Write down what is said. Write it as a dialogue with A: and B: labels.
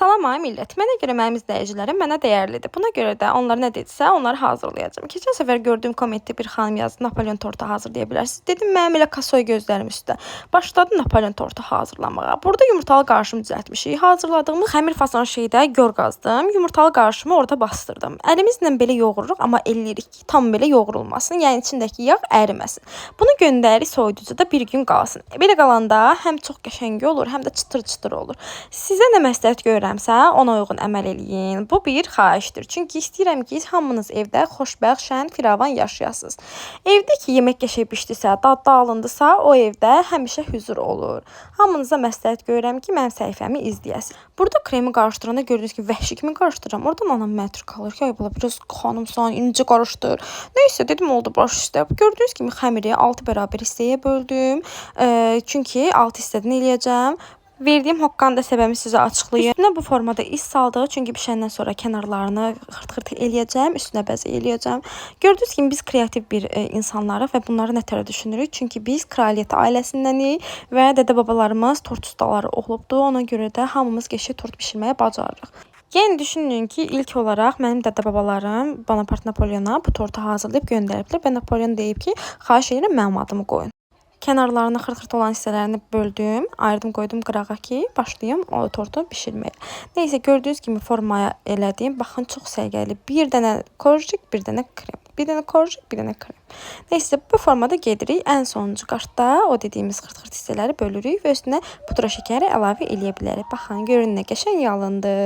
A: Salam ay millət. Mənə görə mənim izləyicilərim mənə dəyərlidir. Buna görə də onlar nə dedisə, onları hazırlayacağam. Keçən səfər gördüyüm kommentdə bir xanım yazdı, Napolyon tortu hazırlaya bilərsiniz. Dedim, mənim elə kasoy gözlərim üstə. Başladı Napolyon tortu hazırlamağa. Burada yumurtalı qarışımı düzəltmişik. Hazırladığımız xəmir fason şeydə gör qazdım. Yumurtalı qarışımı orada bastırdım. Əlimizlə belə yoğururuq, amma eləyirik ki, tam belə yoğurulmasın. Yəni içindəki yağ əriməsin. Bunu göndəririk soyuducuda bir gün qalsın. Belə qalanda həm çox qəşəng olur, həm də çıtır-çıtır olur. Sizə nə məsləhət görürəmsə, ona uyğun əməl eləyin. Bu bir xahişdir. Çünki istəyirəm ki, hamınız evdə xoşbəxt, şən, firavan yaşayasınız. Evdə ki, yemək qəşəng bişdisə, dadda alındısa, o evdə həmişə huzur olur. Hamınıza məsləhət görürəm ki, mənim səhifəmi izləyəsiniz. Burada kremi qarışdıranda gördüyünüz kimi vəhşi kimi qarışdırıram. Oradan anam mətr qalır ki, ay bala biraz xanımsan, incə qarışdır. Nəysə dedim, oldu baş üstə. Gördüyünüz kimi xəmiri 6 bərabər hissəyə böldüm. Çünki 6 hissədən eləyəcəm. Verdiyim hoqqanda səbəbini sizə açıqlayım. Üstünə bu formada is saldığı, çünki bişəndən sonra kənarlarını xırt-xırt eləyəcəm, üstünə bəzək eləyəcəm. Gördüyünüz kimi biz kreativ bir insanlarıq və bunları nətərə düşünürük? Çünki biz kraliyyət ailəsindənik və dədə-babalarımız tort ustaları olubdu. Ona görə də hamımız qəşəng tort bişirməyə bacarırıq. Yəni düşünün ki, ilk olaraq mənim dədə-babalarım Bonaparte Napolyona bu tortu hazırlayıb göndəriblər və Napolyon deyib ki, xahiş edirəm mənim adımı qoyun. Kənarlarını xırt-xırt olan hissələrini böldüm, ayırdım, qoydum qırağa ki, başlayım o tortu bişirməyə. Nəysə, gördüyünüz kimi formaya elədim. Baxın, çox səliqəli. Bir dənə korjik, bir dənə krem. Bir dənə korjik, bir dənə krem. Nəysə, bu formada gedirik. Ən sonuncu qartda o dediyimiz xırt-xırt hissələri bölürük və üstünə pudra şəkəri əlavə eləyə bilərik. Baxın, görün nə qəşəng yalındı.